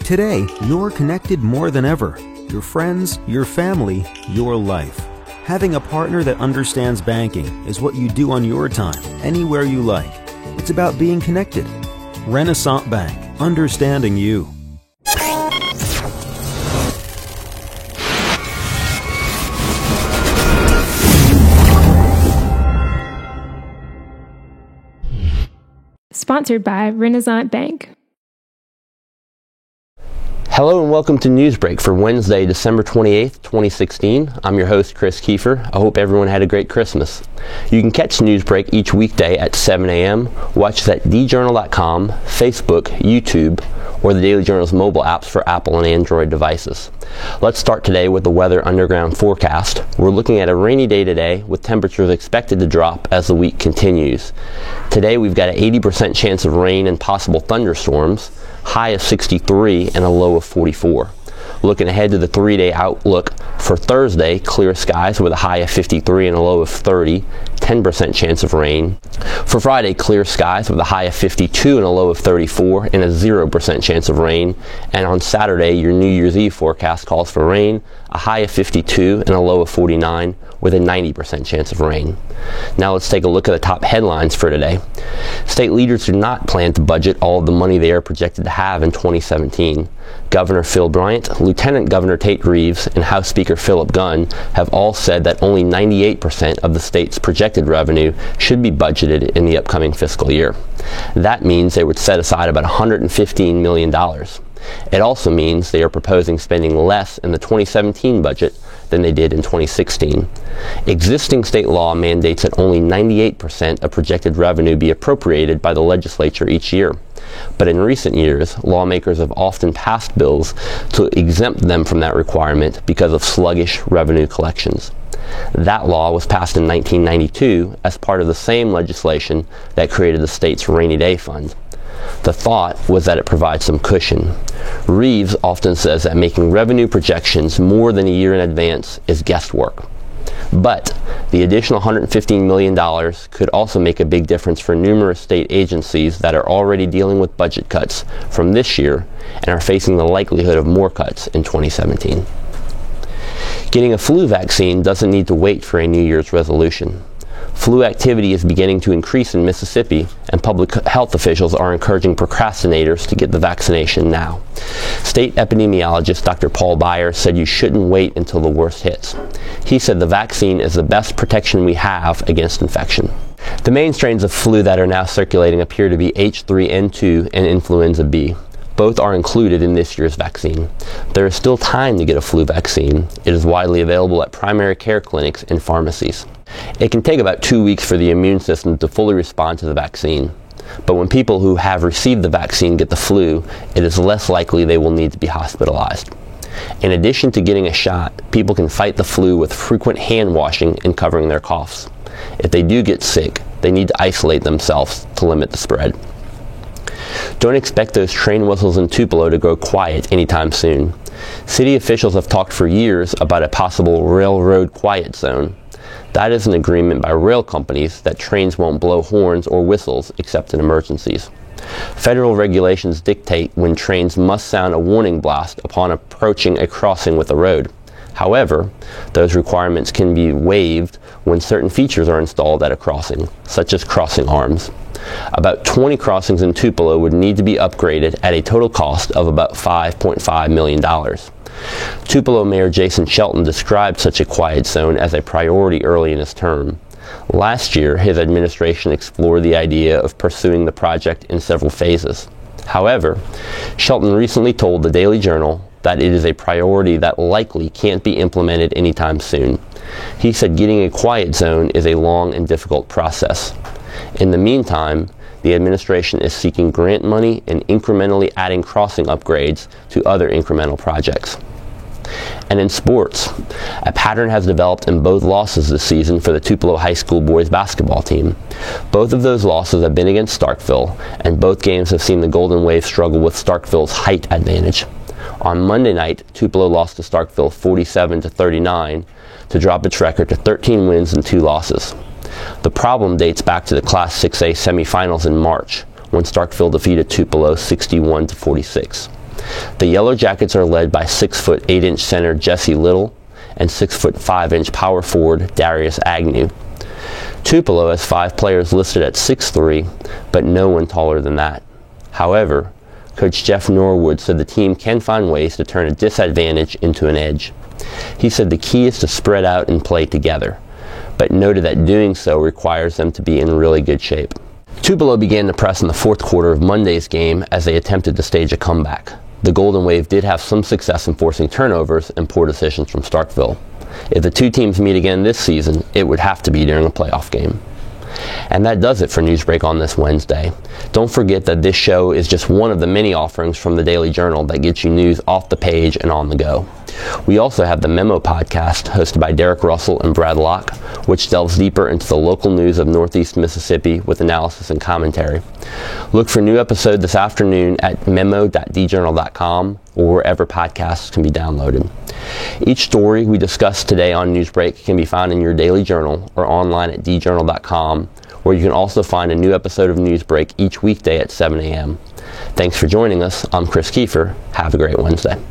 Today, you're connected more than ever. Your friends, your family, your life. Having a partner that understands banking is what you do on your time, anywhere you like. It's about being connected. Renaissance Bank, understanding you. Sponsored by Renaissance Bank. Hello and welcome to Newsbreak for Wednesday, December 28th, 2016. I'm your host, Chris Kiefer. I hope everyone had a great Christmas. You can catch Newsbreak each weekday at 7 a.m. Watch us at djournal.com, Facebook, YouTube, or the Daily Journal's mobile apps for Apple and Android devices. Let's start today with the Weather Underground forecast. We're looking at a rainy day today with temperatures expected to drop as the week continues. Today we've got an 80% chance of rain and possible thunderstorms, high of 63 and a low of 44. Looking ahead to the 3-day outlook for Thursday, clear skies with a high of 53 and a low of 30, 10% chance of rain. For Friday, clear skies with a high of 52 and a low of 34 and a 0% chance of rain. And on Saturday, your New Year's Eve forecast calls for rain, a high of 52 and a low of 49 with a 90% chance of rain. Now let's take a look at the top headlines for today. State leaders do not plan to budget all of the money they are projected to have in 2017. Governor Phil Bryant, Lieutenant Governor Tate Reeves, and House Speaker Philip Gunn have all said that only 98% of the state's projected revenue should be budgeted in the upcoming fiscal year. That means they would set aside about $115 million. It also means they are proposing spending less in the 2017 budget than they did in 2016. Existing state law mandates that only 98% of projected revenue be appropriated by the legislature each year. But in recent years, lawmakers have often passed bills to exempt them from that requirement because of sluggish revenue collections. That law was passed in 1992 as part of the same legislation that created the state's rainy day fund. The thought was that it provides some cushion. Reeves often says that making revenue projections more than a year in advance is guesswork. But the additional $115 million could also make a big difference for numerous state agencies that are already dealing with budget cuts from this year and are facing the likelihood of more cuts in 2017. Getting a flu vaccine doesn't need to wait for a New Year's resolution. Flu activity is beginning to increase in Mississippi, and public health officials are encouraging procrastinators to get the vaccination now. State epidemiologist Dr. Paul Byers said you shouldn't wait until the worst hits. He said the vaccine is the best protection we have against infection. The main strains of flu that are now circulating appear to be H3N2 and influenza B. Both are included in this year's vaccine. There is still time to get a flu vaccine. It is widely available at primary care clinics and pharmacies. It can take about 2 weeks for the immune system to fully respond to the vaccine. But when people who have received the vaccine get the flu, it is less likely they will need to be hospitalized. In addition to getting a shot, people can fight the flu with frequent hand washing and covering their coughs. If they do get sick, they need to isolate themselves to limit the spread. Don't expect those train whistles in Tupelo to go quiet anytime soon. City officials have talked for years about a possible railroad quiet zone. That is an agreement by rail companies that trains won't blow horns or whistles except in emergencies. Federal regulations dictate when trains must sound a warning blast upon approaching a crossing with a road. However, those requirements can be waived when certain features are installed at a crossing, such as crossing arms. About 20 crossings in Tupelo would need to be upgraded at a total cost of about $5.5 million. Tupelo Mayor Jason Shelton described such a quiet zone as a priority early in his term. Last year, his administration explored the idea of pursuing the project in several phases. However, Shelton recently told the Daily Journal that it is a priority that likely can't be implemented anytime soon. He said getting a quiet zone is a long and difficult process. In the meantime, the administration is seeking grant money and incrementally adding crossing upgrades to other incremental projects. And in sports, a pattern has developed in both losses this season for the Tupelo High School boys basketball team. Both of those losses have been against Starkville, and both games have seen the Golden Wave struggle with Starkville's height advantage. On Monday night, Tupelo lost to Starkville 47-39 to drop its record to 13 wins and 2 losses. The problem dates back to the Class 6A semifinals in March, when Starkville defeated Tupelo 61-46. The Yellow Jackets are led by 6' 8" center Jesse Little and 6' 5" power forward Darius Agnew. Tupelo has 5 players listed at 6'3", but no one taller than that. However, Coach Jeff Norwood said the team can find ways to turn a disadvantage into an edge. He said the key is to spread out and play together, but noted that doing so requires them to be in really good shape. Tupelo began to press in the fourth quarter of Monday's game as they attempted to stage a comeback. The Golden Wave did have some success in forcing turnovers and poor decisions from Starkville. If the two teams meet again this season, it would have to be during a playoff game. And that does it for Newsbreak on this Wednesday. Don't forget that this show is just one of the many offerings from the Daily Journal that gets you news off the page and on the go. We also have the Memo podcast hosted by Derek Russell and Brad Locke, which delves deeper into the local news of Northeast Mississippi with analysis and commentary. Look for a new episode this afternoon at memo.djournal.com or wherever podcasts can be downloaded. Each story we discussed today on Newsbreak can be found in your Daily Journal or online at djournal.com, where you can also find a new episode of Newsbreak each weekday at 7 a.m. Thanks for joining us. I'm Chris Kiefer. Have a great Wednesday.